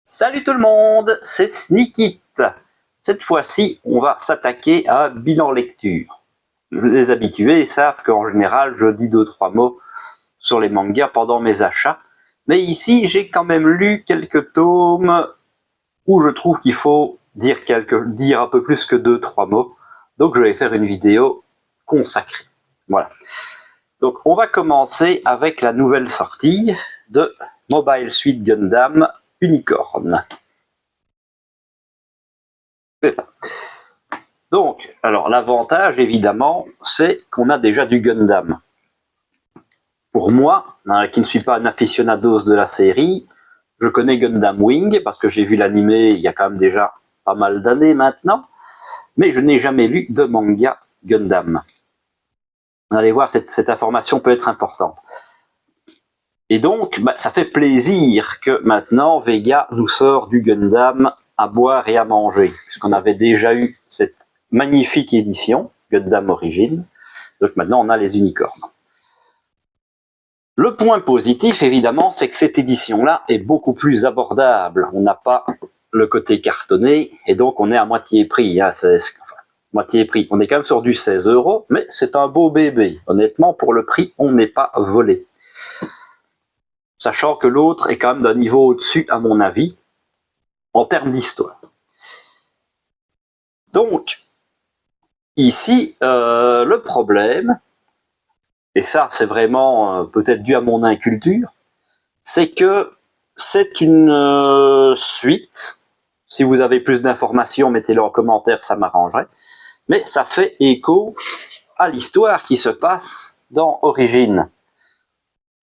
Salut tout le monde, c'est Sneakit. Cette fois-ci, on va s'attaquer à un bilan lecture. Les habitués savent qu'en général, je dis 2-3 mots sur les mangas pendant mes achats. Mais ici, j'ai quand même lu quelques tomes où je trouve qu'il faut dire un peu plus que 2-3 mots. Donc je vais faire une vidéo consacrée. Voilà. Donc on va commencer avec la nouvelle sortie de Mobile Suit Gundam Unicorn. C'est ça. Donc, alors l'avantage évidemment, c'est qu'on a déjà du Gundam. Pour moi, qui ne suis pas un aficionados de la série, je connais Gundam Wing parce que j'ai vu l'animé il y a quand même déjà pas mal d'années maintenant, mais je n'ai jamais lu de manga Gundam. Vous allez voir, cette information peut être importante. Et donc, ça fait plaisir que maintenant Vega nous sort du Gundam à boire et à manger, puisqu'on avait déjà eu cette magnifique édition, Gundam Origin, donc maintenant on a les unicornes. Le point positif, évidemment, c'est que cette édition-là est beaucoup plus abordable. On n'a pas le côté cartonné, et donc on est à moitié prix. Hein, moitié prix. On est quand même sur du 16 €, mais c'est un beau bébé. Honnêtement, pour le prix, on n'est pas volé. Sachant que l'autre est quand même d'un niveau au-dessus, à mon avis, en termes d'histoire. Donc, ici, le problème, et ça c'est vraiment peut-être dû à mon inculture, c'est que c'est une suite. Si vous avez plus d'informations, mettez-le en commentaire, ça m'arrangerait. Mais ça fait écho à l'histoire qui se passe dans Origin.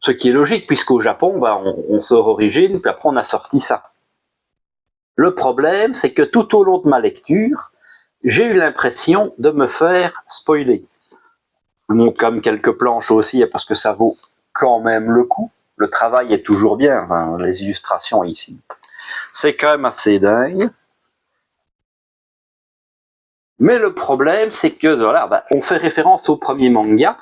Ce qui est logique, puisqu'au Japon, on sort Origin, puis après on a sorti ça. Le problème, c'est que tout au long de ma lecture, j'ai eu l'impression de me faire spoiler. Je montre quand même quelques planches aussi, parce que ça vaut quand même le coup. Le travail est toujours bien, enfin, les illustrations ici. C'est quand même assez dingue. Mais le problème, c'est que voilà, on fait référence au premier manga,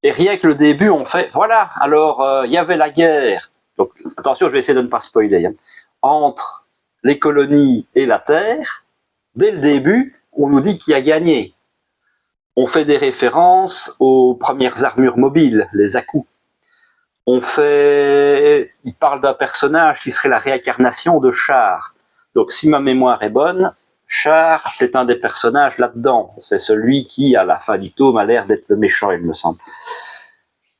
et rien que le début, on fait, voilà, alors il y avait la guerre. Donc attention, je vais essayer de ne pas spoiler. Hein, entre les colonies et la Terre, dès le début, on nous dit qui a gagné. On fait des références aux premières armures mobiles, les Aku. Il parle d'un personnage qui serait la réincarnation de Char. Donc si ma mémoire est bonne, Char, c'est un des personnages là-dedans. C'est celui qui, à la fin du tome, a l'air d'être le méchant, il me semble.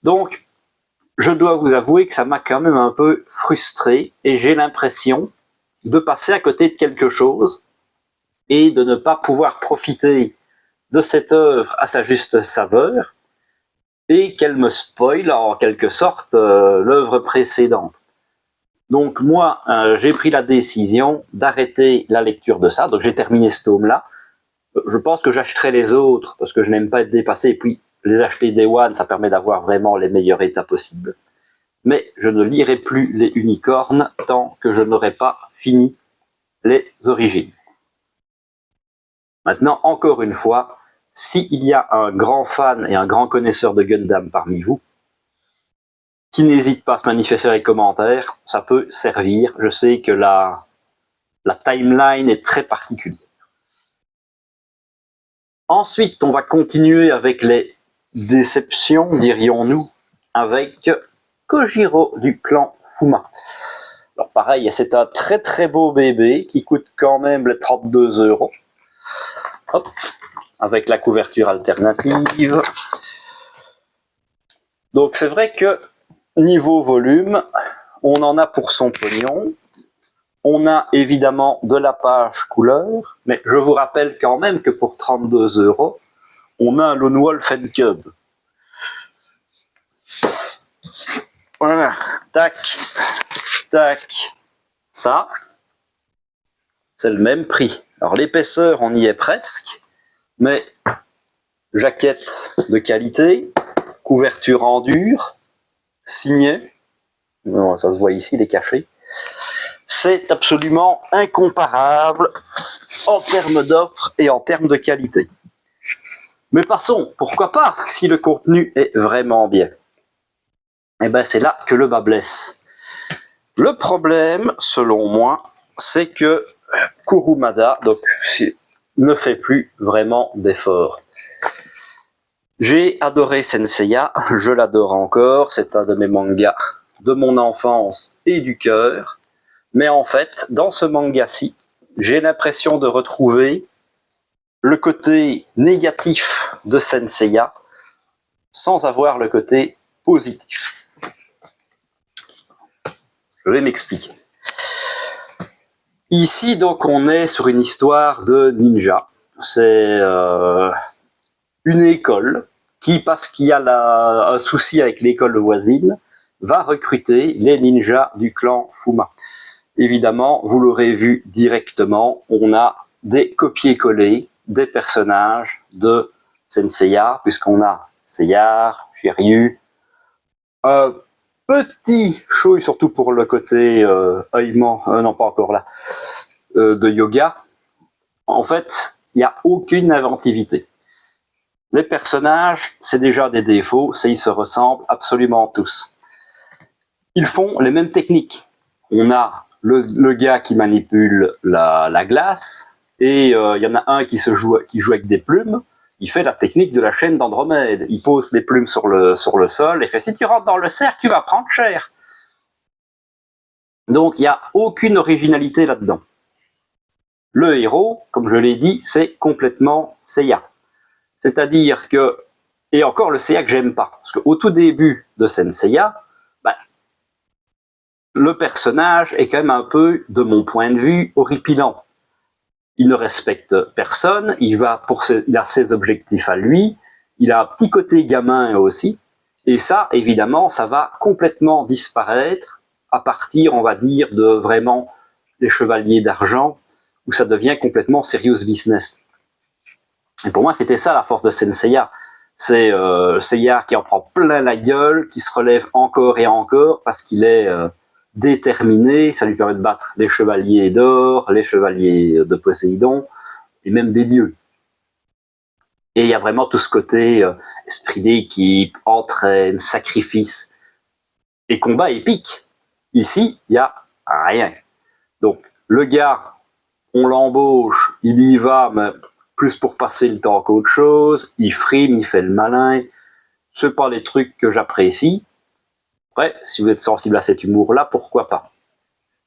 Donc, je dois vous avouer que ça m'a quand même un peu frustré, et j'ai l'impression de passer à côté de quelque chose, et de ne pas pouvoir profiter de cette œuvre à sa juste saveur, et qu'elle me spoile en quelque sorte l'œuvre précédente. Donc moi, j'ai pris la décision d'arrêter la lecture de ça, donc j'ai terminé ce tome-là. Je pense que j'achèterai les autres, parce que je n'aime pas être dépassé, et puis les acheter Day One, ça permet d'avoir vraiment les meilleurs états possibles. Mais je ne lirai plus les unicornes tant que je n'aurai pas fini les origines. Maintenant, encore une fois, s'il y a un grand fan et un grand connaisseur de Gundam parmi vous, qui n'hésite pas à se manifester dans les commentaires, ça peut servir. Je sais que la timeline est très particulière. Ensuite, on va continuer avec les déceptions, dirions-nous, avec Kojiro du clan Fuma. Alors pareil, c'est un très très beau bébé qui coûte quand même les 32 €. Hop, avec la couverture alternative. Donc c'est vrai que niveau volume, on en a pour son pognon. On a évidemment de la page couleur, mais je vous rappelle quand même que pour 32 €, on a un Lone Wolf and Cub. Voilà, tac, tac. Ça, c'est le même prix. Alors l'épaisseur, on y est presque, mais jaquette de qualité, couverture en dur, signé. Non, ça se voit ici, les cachets. C'est absolument incomparable en termes d'offres et en termes de qualité. Mais passons, pourquoi pas, si le contenu est vraiment bien. Et ben c'est là que le bas blesse. Le problème, selon moi, c'est que Kurumada ne fait plus vraiment d'efforts. J'ai adoré Senseiya, je l'adore encore, c'est un de mes mangas de mon enfance et du cœur, mais en fait, dans ce manga-ci, j'ai l'impression de retrouver le côté négatif de Senseiya sans avoir le côté positif. Je vais m'expliquer. Ici, donc, on est sur une histoire de ninja. C'est une école qui, parce qu'il y a un souci avec l'école voisine, va recruter les ninjas du clan Fuma. Évidemment, vous l'aurez vu directement, on a des copier-coller des personnages de Senseiya, puisqu'on a Seyar, Shiryu, un petit show, surtout pour le côté non pas encore là, de yoga. En fait, il n'y a aucune inventivité. Les personnages, c'est déjà des défauts, ils se ressemblent absolument tous. Ils font les mêmes techniques. On a le gars qui manipule la glace, et il y en a un qui joue avec des plumes. Il fait la technique de la chaîne d'Andromède. Il pose les plumes sur le sol et fait « si tu rentres dans le cercle, tu vas prendre cher ». Donc, il n'y a aucune originalité là-dedans. Le héros, comme je l'ai dit, c'est complètement Seiya. C'est-à-dire que, et encore le Seiya que j'aime pas, parce qu'au tout début de Senseiya, le personnage est quand même un peu, de mon point de vue, horripilant. Il ne respecte personne, il a ses objectifs à lui, il a un petit côté gamin aussi, et ça, évidemment, ça va complètement disparaître à partir, on va dire, de vraiment les chevaliers d'argent, où ça devient complètement serious business. Et pour moi, c'était ça la force de Senseiya. C'est Seiya qui en prend plein la gueule, qui se relève encore et encore, parce qu'il est déterminé, ça lui permet de battre les chevaliers d'or, les chevaliers de Poséidon, et même des dieux. Et il y a vraiment tout ce côté esprit d'équipe, entraîne, sacrifice, et combat épique. Ici, il n'y a rien. Donc, le gars, on l'embauche, il y va, mais plus pour passer le temps qu'autre chose, il frime, il fait le malin, c'est pas les trucs que j'apprécie. Après, si vous êtes sensible à cet humour-là, pourquoi pas.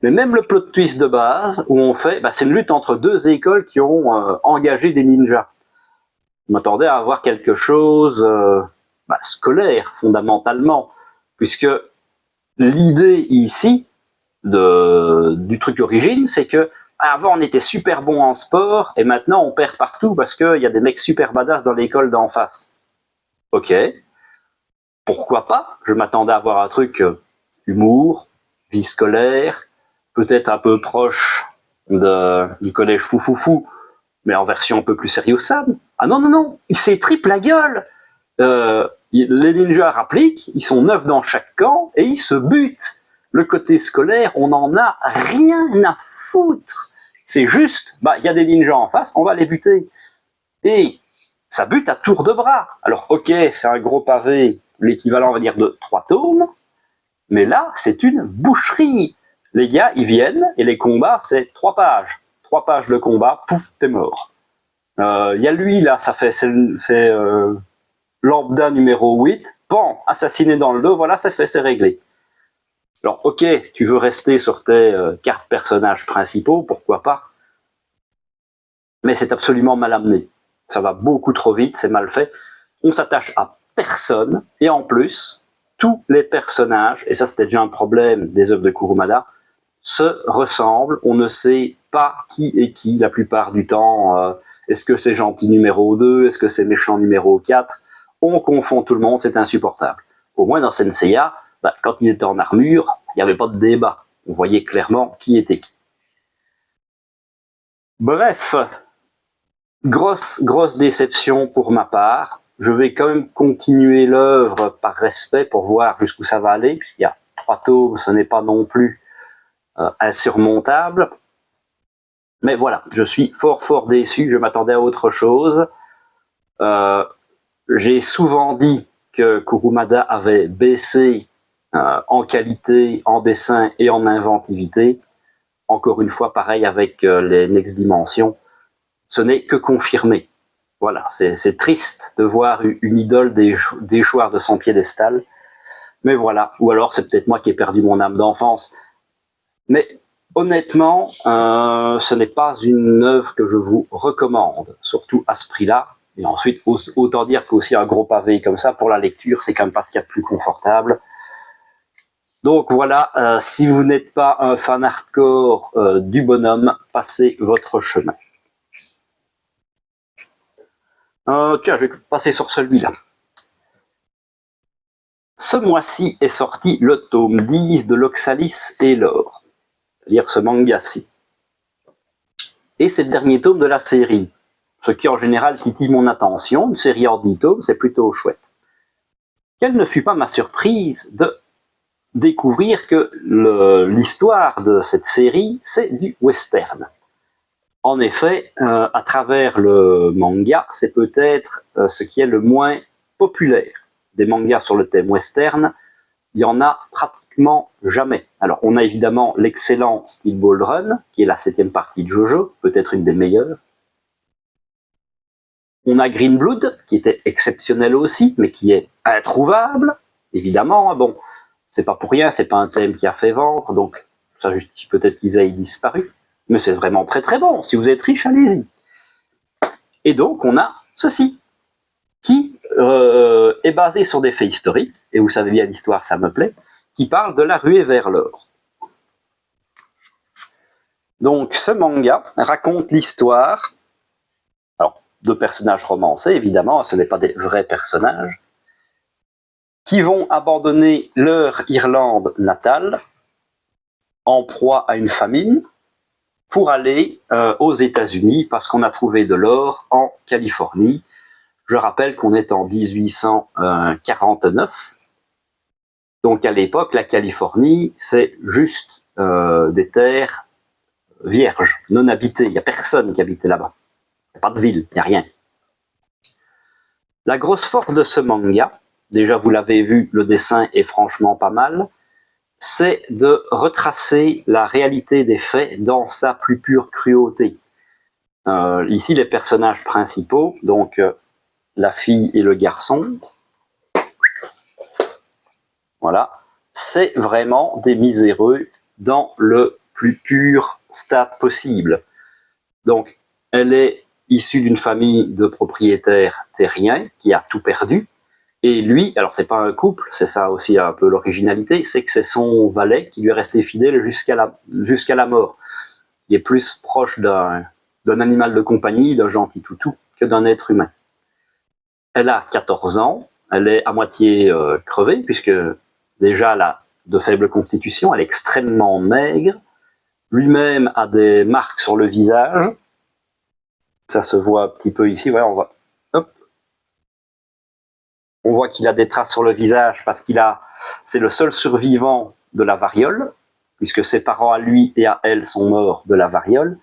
Mais même le plot twist de base, où on fait, c'est une lutte entre deux écoles qui ont engagé des ninjas. Je m'attendais à avoir quelque chose scolaire, fondamentalement, puisque l'idée ici, du truc d'origine, c'est que avant on était super bon en sport, et maintenant on perd partout parce qu'il y a des mecs super badass dans l'école d'en face. Ok, pourquoi pas? Je m'attendais à avoir un truc humour, vie scolaire, peut-être un peu proche du collège Foufoufou, mais en version un peu plus sérieux Sam. Ah non, non, non, il s'étripe la gueule. Les ninjas rappliquent, ils sont 9 dans chaque camp, et ils se butent. Le côté scolaire, on n'en a rien à foutre. C'est juste, il y a des ninjas en face, on va les buter. Et ça bute à tour de bras. Alors ok, c'est un gros pavé, l'équivalent, on va dire, de 3 tomes, mais là, c'est une boucherie. Les gars, ils viennent, et les combats, c'est 3 pages. 3 pages de combat, pouf, t'es mort. Il y a lui, là, c'est lambda numéro 8, pan, assassiné dans le dos, voilà, c'est réglé. Alors, ok, tu veux rester sur tes 4 personnages principaux, pourquoi pas, mais c'est absolument mal amené. Ça va beaucoup trop vite, c'est mal fait. On s'attache à personne, et en plus, tous les personnages, et ça c'était déjà un problème des œuvres de Kurumada, se ressemblent, on ne sait pas qui est qui la plupart du temps. Est-ce que c'est gentil numéro 2, est-ce que c'est méchant numéro 4? On confond tout le monde, c'est insupportable. Au moins dans Senseiya, quand il était en armure, il n'y avait pas de débat. On voyait clairement qui était qui. Bref, grosse déception pour ma part. Je vais quand même continuer l'œuvre par respect pour voir jusqu'où ça va aller, puisqu'il y a 3 tomes, ce n'est pas non plus insurmontable. Mais voilà, je suis fort déçu, je m'attendais à autre chose. J'ai souvent dit que Kurumada avait baissé en qualité, en dessin et en inventivité. Encore une fois, pareil avec les Next Dimension, ce n'est que confirmé. Voilà, c'est triste de voir une idole déchoir de son piédestal, mais voilà, ou alors c'est peut-être moi qui ai perdu mon âme d'enfance. Mais honnêtement, ce n'est pas une œuvre que je vous recommande, surtout à ce prix-là. Et ensuite, autant dire qu'aussi un gros pavé comme ça, pour la lecture, c'est quand même pas ce qu'il y a de plus confortable. Donc voilà, si vous n'êtes pas un fan hardcore du bonhomme, passez votre chemin. Tiens, je vais passer sur celui-là. Ce mois-ci est sorti le tome 10 de l'Oxalis et l'or, c'est-à-dire ce manga-ci. Et c'est le dernier tome de la série, ce qui en général titille mon attention. Une série en 10 tomes, c'est plutôt chouette. Quelle ne fut pas ma surprise de découvrir que l'histoire de cette série, c'est du western. En effet, à travers le manga, c'est peut-être ce qui est le moins populaire. Des mangas sur le thème western, il y en a pratiquement jamais. Alors, on a évidemment l'excellent Steel Ball Run, qui est la 7e partie de JoJo, peut-être une des meilleures. On a Green Blood, qui était exceptionnel aussi, mais qui est introuvable, évidemment. Bon, c'est pas pour rien, c'est pas un thème qui a fait vendre, donc ça justifie peut-être qu'ils aient disparu. Mais c'est vraiment très très bon. Si vous êtes riche, allez-y. Et donc, on a ceci, qui est basé sur des faits historiques, et vous savez bien l'histoire, ça me plaît, qui parle de la ruée vers l'or. Donc, ce manga raconte l'histoire de personnages romancés, évidemment, ce n'est pas des vrais personnages, qui vont abandonner leur Irlande natale en proie à une famine pour aller aux États-Unis parce qu'on a trouvé de l'or en Californie. Je rappelle qu'on est en 1849. Donc à l'époque, la Californie, c'est juste des terres vierges, non habitées. Il n'y a personne qui habitait là-bas. Il n'y a pas de ville, il n'y a rien. La grosse force de ce manga, déjà vous l'avez vu, le dessin est franchement pas mal, c'est de retracer la réalité des faits dans sa plus pure cruauté. Ici, les personnages principaux, donc la fille et le garçon, voilà, c'est vraiment des miséreux dans le plus pur stade possible. Donc, elle est issue d'une famille de propriétaires terriens qui a tout perdu. Et lui, alors c'est pas un couple, c'est ça aussi un peu l'originalité, c'est que c'est son valet qui lui est resté fidèle jusqu'à la mort, qui est plus proche d'un animal de compagnie, d'un gentil toutou, que d'un être humain. Elle a 14 ans, elle est à moitié crevée, puisque déjà elle a de faible constitution, elle est extrêmement maigre, lui-même a des marques sur le visage, ça se voit un petit peu ici, voilà, on voit qu'il a des traces sur le visage parce c'est le seul survivant de la variole, puisque ses parents à lui et à elle sont morts de la variole.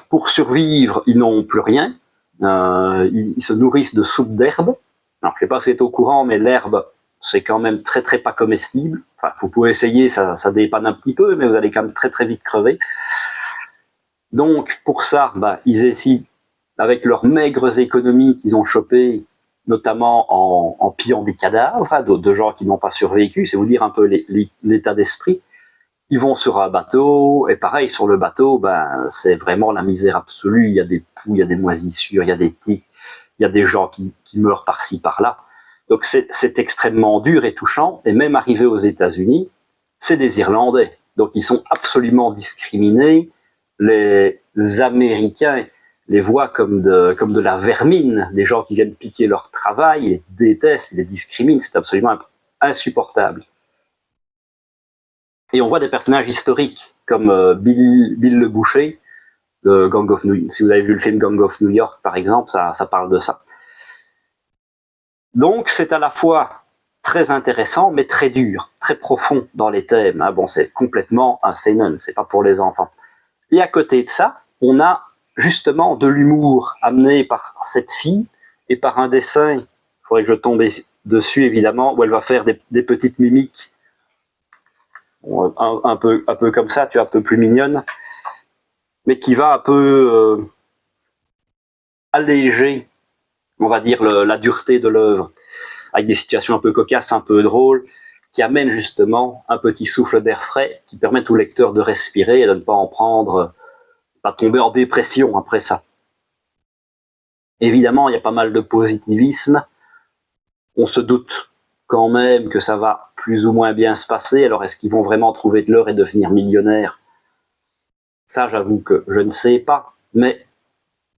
Pour survivre, ils n'ont plus rien. Ils se nourrissent de soupe d'herbe. Alors, je ne sais pas si vous êtes au courant, mais l'herbe, c'est quand même très très pas comestible. Enfin, vous pouvez essayer, ça dépanne un petit peu, mais vous allez quand même très très vite crever. Donc, pour ça, ils essaient, avec leurs maigres économies qu'ils ont chopées, notamment en pillant des cadavres de gens qui n'ont pas survécu, c'est vous dire un peu l'état d'esprit. Ils vont sur un bateau, et pareil, sur le bateau, c'est vraiment la misère absolue. Il y a des poux, il y a des moisissures, il y a des tiques, il y a des gens qui meurent par-ci, par-là. Donc c'est extrêmement dur et touchant, et même arrivé aux États-Unis, c'est des Irlandais. Donc ils sont absolument discriminés. Les Américains les voient comme de la vermine, des gens qui viennent piquer leur travail, ils les détestent, ils les discriminent, c'est absolument insupportable. Et on voit des personnages historiques, comme Bill le Boucher, de Gang of New York. Si vous avez vu le film Gang of New York, par exemple, ça parle de ça. Donc c'est à la fois très intéressant, mais très dur, très profond dans les thèmes. Bon, c'est complètement un seinen, c'est pas pour les enfants. Et à côté de ça, on a justement de l'humour amené par cette fille et par un dessin, il faudrait que je tombe dessus, évidemment, où elle va faire des petites mimiques, un peu comme ça, tu vois, un peu plus mignonne, mais qui va un peu alléger, on va dire, la dureté de l'œuvre, avec des situations un peu cocasses, un peu drôles, qui amènent justement un petit souffle d'air frais, qui permettent au lecteur de respirer et de ne pas en prendre, pas tomber en dépression après ça. Évidemment, il y a pas mal de positivisme. On se doute quand même que ça va plus ou moins bien se passer. Alors, est-ce qu'ils vont vraiment trouver de l'or et devenir millionnaires? Ça, j'avoue que je ne sais pas. Mais,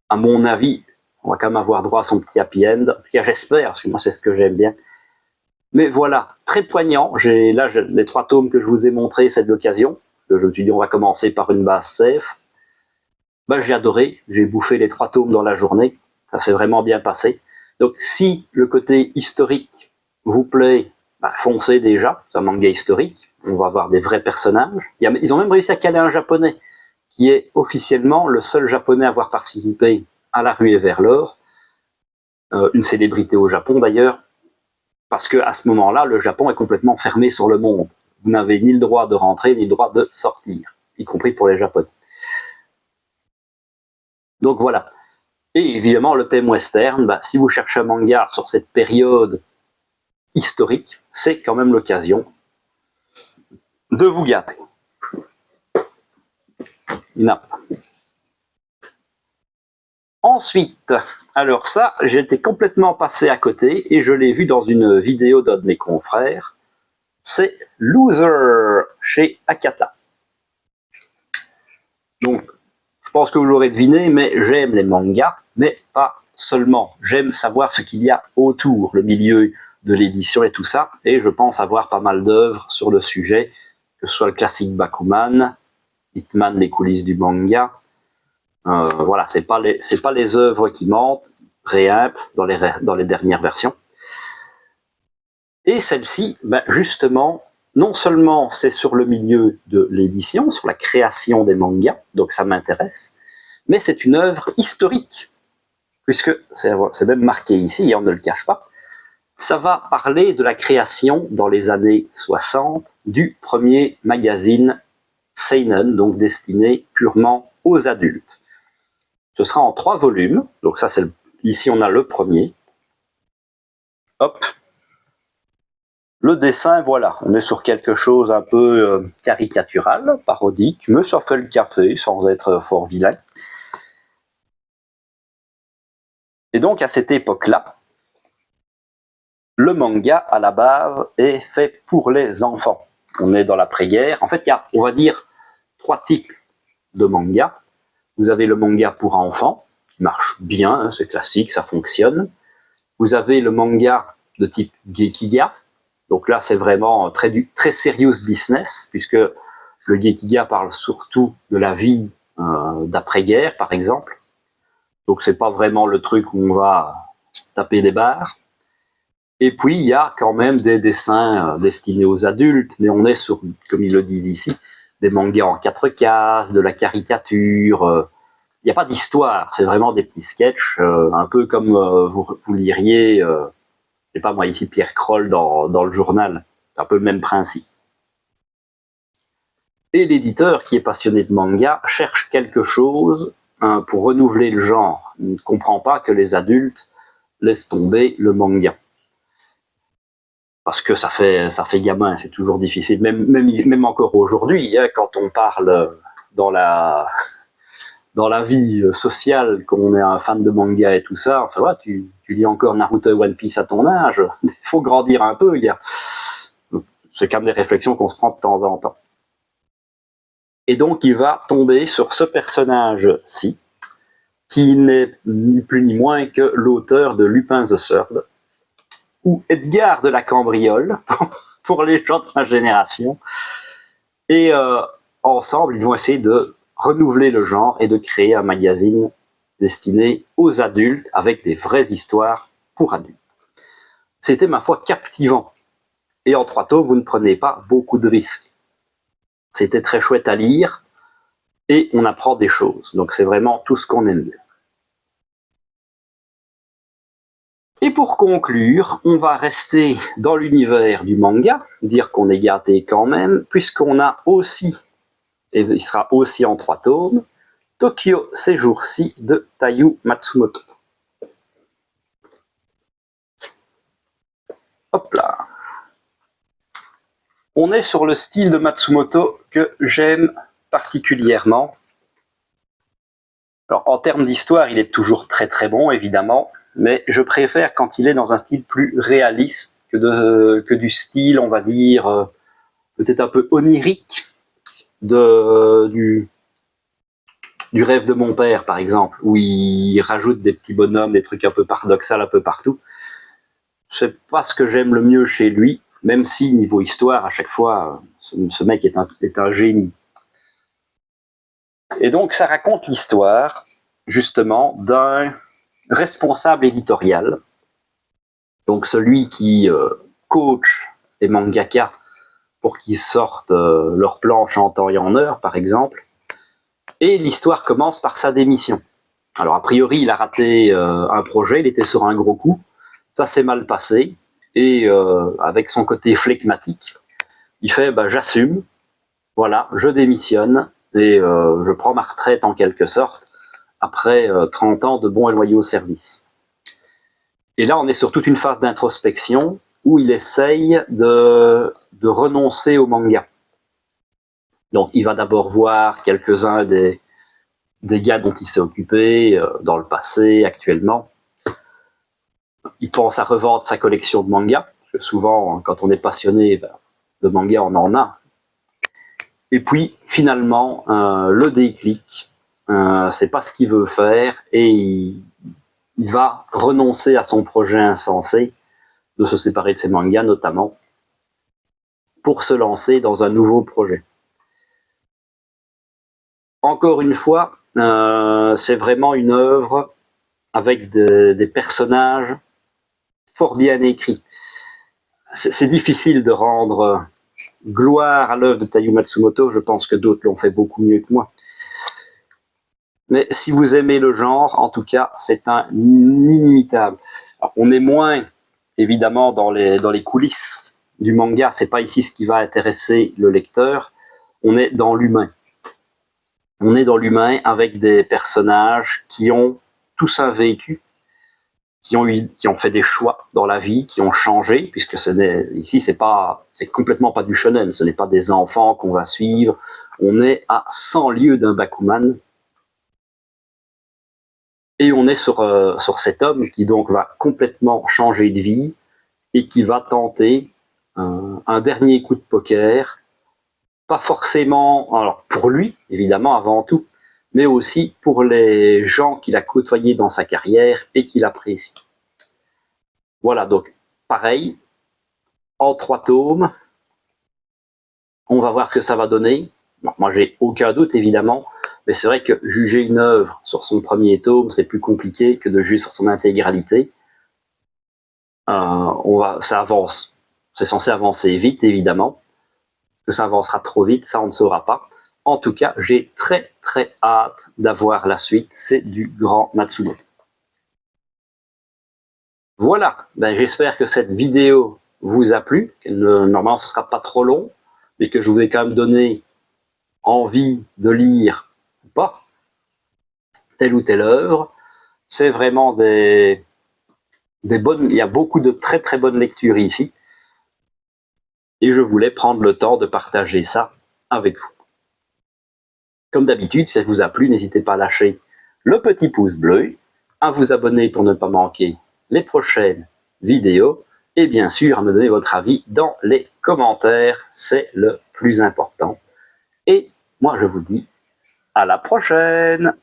à mon avis, on va quand même avoir droit à son petit happy end. En tout cas, j'espère, parce que moi, c'est ce que j'aime bien. Mais voilà, très poignant. Là, les 3 tomes que je vous ai montrés, c'est de l'occasion. Je me suis dit, on va commencer par une base safe. Ben, j'ai adoré. J'ai bouffé les 3 tomes dans la journée. Ça s'est vraiment bien passé. Donc, si le côté historique vous plaît, bah, foncez déjà. C'est un manga historique. On va avoir des vrais personnages. Ils ont même réussi à caler un japonais, qui est officiellement le seul japonais à avoir participé à la ruée vers l'or. Une célébrité au Japon, d'ailleurs. Parce que à ce moment-là, le Japon est complètement fermé sur le monde. Vous n'avez ni le droit de rentrer, ni le droit de sortir. Y compris pour les Japonais. Donc voilà. Et évidemment, le thème western, bah, si vous cherchez un manga sur cette période historique, c'est quand même l'occasion de vous gâter. Non. Ensuite, alors ça, j'étais complètement passé à côté et je l'ai vu dans une vidéo d'un de mes confrères. C'est Loser chez Akata. Donc, je pense que vous l'aurez deviné, mais j'aime les mangas, mais pas seulement. J'aime savoir ce qu'il y a autour, le milieu de l'édition et tout ça, et je pense avoir pas mal d'œuvres sur le sujet, que ce soit le classique Bakuman, Hitman, les coulisses du manga. Voilà, c'est pas les œuvres qui mentent, Réimp dans les dernières versions. Et celle-ci, ben justement, non seulement c'est sur le milieu de l'édition, sur la création des mangas, donc ça m'intéresse, mais c'est une œuvre historique, puisque c'est même marqué ici, et on ne le cache pas. Ça va parler de la création dans les années 60 du premier magazine seinen, donc destiné purement aux adultes. Ce sera en 3 volumes, donc ça ici on a le premier. Hop. Le dessin, voilà, on est sur quelque chose un peu caricatural, parodique, mais ça fait le café sans être fort vilain. Et donc à cette époque-là, le manga à la base est fait pour les enfants. On est dans l'après-guerre. En fait, il y a, on va dire, 3 types de mangas. Vous avez le manga pour enfants, qui marche bien, hein, c'est classique, ça fonctionne. Vous avez le manga de type Gekiga. Donc là, c'est vraiment très serious business, puisque le Gekiga parle surtout de la vie d'après-guerre, par exemple. Donc c'est pas vraiment le truc où on va taper des barres. Et puis, il y a quand même des dessins destinés aux adultes, mais on est sur, comme ils le disent ici, des mangas en 4 cases, de la caricature. Il n'y a pas d'histoire, c'est vraiment des petits sketchs, un peu comme vous liriez, je sais pas moi, ici Pierre Kroll dans le journal. C'est un peu le même principe. Et l'éditeur, qui est passionné de manga, cherche quelque chose pour renouveler le genre. Il ne comprend pas que les adultes laissent tomber le manga. Parce que ça fait gamin, c'est toujours difficile, même encore aujourd'hui, hein, quand on parle dans la vie sociale, qu'on est un fan de manga et tout ça, enfin ouais, tu lis encore Naruto et One Piece à ton âge, il faut grandir un peu, gars. C'est quand même des réflexions qu'on se prend de temps en temps. Et donc il va tomber sur ce personnage-ci, qui n'est ni plus ni moins que l'auteur de Lupin the Third, ou Edgar de la Cambriole, pour les gens de ma génération. Et ensemble, ils vont essayer de renouveler le genre et de créer un magazine destiné aux adultes avec des vraies histoires pour adultes. C'était, ma foi, captivant. Et en 3 tomes, vous ne prenez pas beaucoup de risques. C'était très chouette à lire et on apprend des choses. Donc c'est vraiment tout ce qu'on aime bien. Et pour conclure, on va rester dans l'univers du manga, dire qu'on est gâté quand même, puisqu'on a aussi, et il sera aussi en 3 tomes, Tokyo ces jours-ci de Taiyu Matsumoto. Hop là. On est sur le style de Matsumoto que j'aime particulièrement. Alors, en termes d'histoire, il est toujours très très bon, évidemment, mais je préfère quand il est dans un style plus réaliste que du style, on va dire, peut-être un peu onirique du rêve de mon père, par exemple, où il rajoute des petits bonhommes, des trucs un peu paradoxaux un peu partout. C'est pas ce que j'aime le mieux chez lui, même si, niveau histoire, à chaque fois, ce mec est un génie. Et donc, ça raconte l'histoire, justement, d'un responsable éditorial, donc celui qui coach les mangaka pour qu'ils sortent leurs planches en temps et en heure, par exemple. Et l'histoire commence par sa démission. Alors, a priori, il a raté un projet, il était sur un gros coup, ça s'est mal passé, et avec son côté flegmatique, il fait bah, « j'assume, voilà, je démissionne, et je prends ma retraite en quelque sorte, après 30 ans de bons et loyaux services. » Et là, on est sur toute une phase d'introspection où il essaye de renoncer au manga. Donc, il va d'abord voir quelques-uns des gars dont il s'est occupé dans le passé, actuellement. Il pense à revendre sa collection de mangas, parce que souvent, quand on est passionné de manga, on en a. Et puis, finalement, le déclic, c'est pas ce qu'il veut faire, et il va renoncer à son projet insensé de se séparer de ses mangas, notamment, pour se lancer dans un nouveau projet. Encore une fois, c'est vraiment une œuvre avec des personnages fort bien écrits. C'est difficile de rendre gloire à l'œuvre de Taiyu Matsumoto, je pense que d'autres l'ont fait beaucoup mieux que moi. Mais si vous aimez le genre, en tout cas, c'est un inimitable. Alors, on est moins, évidemment, dans les coulisses du manga, c'est pas ici ce qui va intéresser le lecteur, on est dans l'humain. On est dans l'humain avec des personnages qui ont tous un vécu, qui ont fait des choix dans la vie, qui ont changé, puisque ici c'est complètement pas du shonen, ce n'est pas des enfants qu'on va suivre, on est à 100 lieues d'un Bakuman, et on est sur cet homme qui donc va complètement changer de vie, et qui va tenter un dernier coup de poker, pas forcément, alors pour lui, évidemment, avant tout, mais aussi pour les gens qu'il a côtoyés dans sa carrière et qu'il apprécie. Voilà, donc, pareil, en 3 tomes, on va voir ce que ça va donner. Bon, moi, j'ai aucun doute, évidemment, mais c'est vrai que juger une œuvre sur son premier tome, c'est plus compliqué que de juger sur son intégralité. Ça avance. C'est censé avancer vite, évidemment. Que ça avancera trop vite, ça on ne saura pas. En tout cas, j'ai très très hâte d'avoir la suite. C'est du grand Matsumoto. Voilà, j'espère que cette vidéo vous a plu. Normalement, ce ne sera pas trop long, mais que je vous ai quand même donné envie de lire ou pas telle ou telle œuvre. C'est vraiment des bonnes. Il y a beaucoup de très très bonnes lectures ici. Et je voulais prendre le temps de partager ça avec vous. Comme d'habitude, si ça vous a plu, n'hésitez pas à lâcher le petit pouce bleu, à vous abonner pour ne pas manquer les prochaines vidéos, et bien sûr à me donner votre avis dans les commentaires, c'est le plus important. Et moi je vous dis à la prochaine!